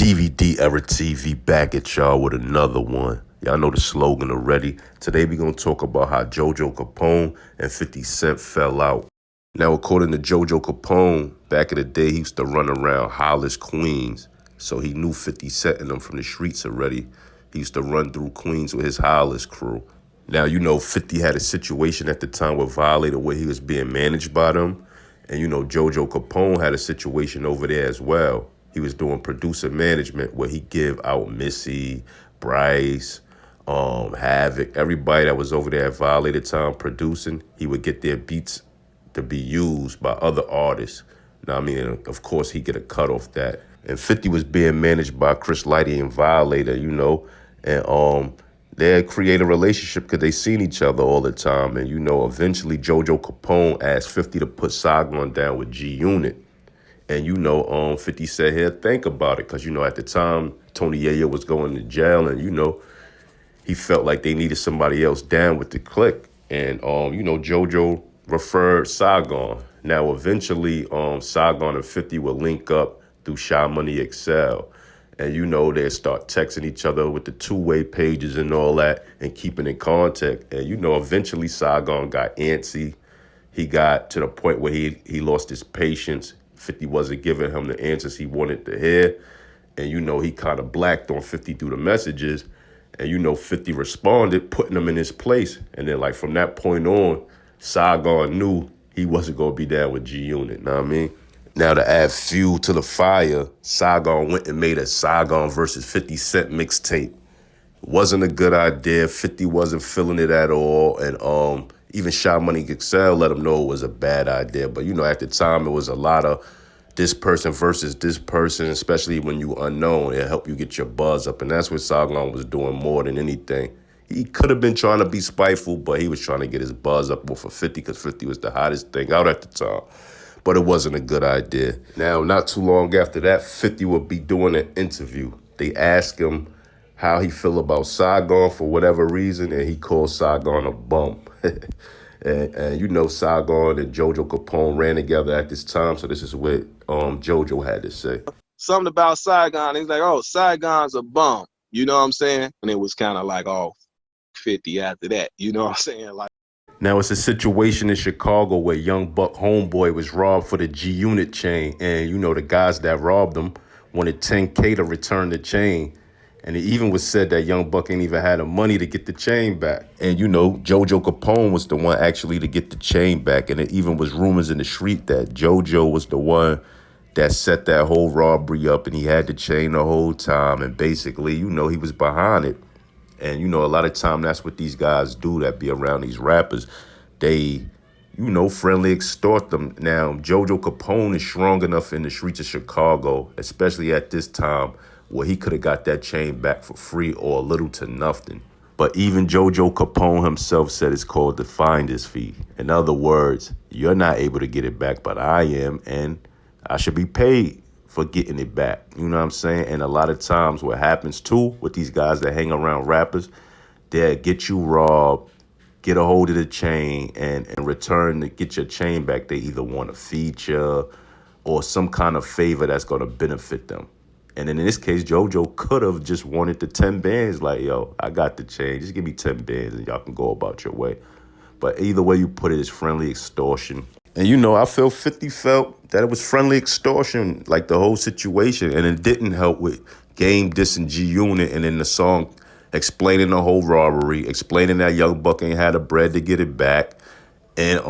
DVD Era TV back at y'all with another one. Y'all know the slogan already. Today we gonna talk about how JOJO Capone and 50 Cent fell out. Now, according to JOJO Capone, back in the day he used to run around Hollis, Queens. So he knew 50 Cent and them from the streets already. He used to run through Queens with his Hollis crew. Now, 50 had a situation at the time with Violator where he was being managed by them. And, JoJo Capone had a situation over there as well. He was doing producer management where he give out Missy, Bryce, Havoc, everybody that was over there at Violator time producing, he would get their beats to be used by other artists. Now, of course, he get a cut off that. And 50 was being managed by Chris Lighty and Violator, and they create a relationship because they seen each other all the time. And, eventually JoJo Capone asked 50 to put Saigon down with G-Unit. And, 50 said, here, think about it. Because, at the time, Tony Yayo was going to jail. And, he felt like they needed somebody else down with the clique. And, JoJo referred Saigon. Now, eventually, Saigon and 50 will link up through Shy Money Excel. And, they'll start texting each other with the two-way pages and all that and keeping in contact. And, eventually Saigon got antsy. He got to the point where he lost his patience. 50 wasn't giving him the answers he wanted to hear. And, he kind of blacked on 50 through the messages. And, 50 responded, putting him in his place. And then, from that point on, Saigon knew he wasn't going to be down with G-Unit, know what I mean? Now, to add fuel to the fire, Saigon went and made a Saigon versus 50 Cent mixtape. Wasn't a good idea. 50 wasn't feeling it at all. And even Shy Money Excel let him know it was a bad idea. But, at the time, it was a lot of this person versus this person, especially when you unknown. It'll help you get your buzz up. And that's what Saigon was doing more than anything. He could have been trying to be spiteful, but he was trying to get his buzz up for 50 because 50 was the hottest thing out at the time. But it wasn't a good idea. Now, not too long after that, 50 would be doing an interview. They asked him how he feel about Saigon for whatever reason, and he called Saigon a bum. and Saigon and JoJo Capone ran together at this time, so this is what JoJo had to say. Something about Saigon, he's like, oh, Saigon's a bum. You know what I'm saying? And it was kind of like, oh, 50 after that. You know what I'm saying? Now, it's a situation in Chicago where Young Buck homeboy was robbed for the G-Unit chain. And, the guys that robbed him wanted $10K to return the chain. And it even was said that Young Buck ain't even had the money to get the chain back. And, JoJo Capone was the one actually to get the chain back. And it even was rumors in the street that JoJo was the one that set that whole robbery up. And he had the chain the whole time. And basically, he was behind it. And, a lot of time that's what these guys do that be around these rappers. They, friendly extort them. Now, JoJo Capone is strong enough in the streets of Chicago, especially at this time, where he could have got that chain back for free or a little to nothing. But even JoJo Capone himself said it's called the finder's fee. In other words, you're not able to get it back, but I am, and I should be paid for getting it back. You know what I'm saying? And a lot of times what happens too with these guys that hang around rappers, they'll get you robbed, get a hold of the chain, and in return to get your chain back, they either want a feature or some kind of favor that's going to benefit them. And then in this case, JoJo could have just wanted the 10 bands, like, yo, I got the chain, just give me 10 bands and y'all can go about your way. But either way you put it, it's friendly extortion. And, I feel 50 felt that it was friendly extortion, like the whole situation. And it didn't help with Game dissing G-Unit and in the song explaining the whole robbery, explaining that Young Buck ain't had the bread to get it back. And,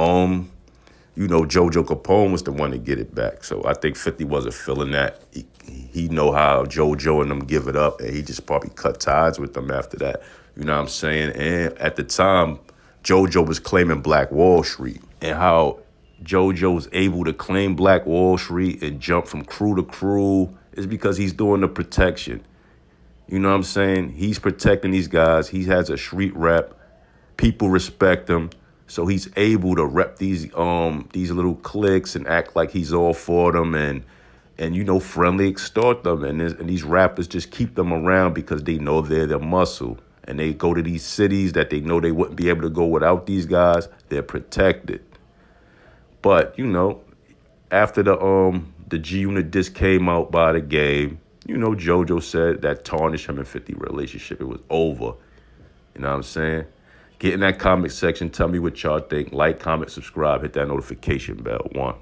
JoJo Capone was the one to get it back. So I think 50 wasn't feeling that. He know how JoJo and them give it up. And he just probably cut ties with them after that. You know what I'm saying? And at the time, JoJo was claiming Black Wall Street and how JoJo was able to claim Black Wall Street and jump from crew to crew is because he's doing the protection. You know what I'm saying? He's protecting these guys. He has a street rep. People respect him. So he's able to rep these little cliques and act like he's all for them and friendly extort them. And these rappers just keep them around because they know they're their muscle. And they go to these cities that they know they wouldn't be able to go without these guys. They're protected. But, after the G-Unit disc came out by the Game, you know, JoJo said that tarnished him and 50 relationship. It was over. You know what I'm saying? Get in that comment section. Tell me what y'all think. Like, comment, subscribe. Hit that notification bell. One.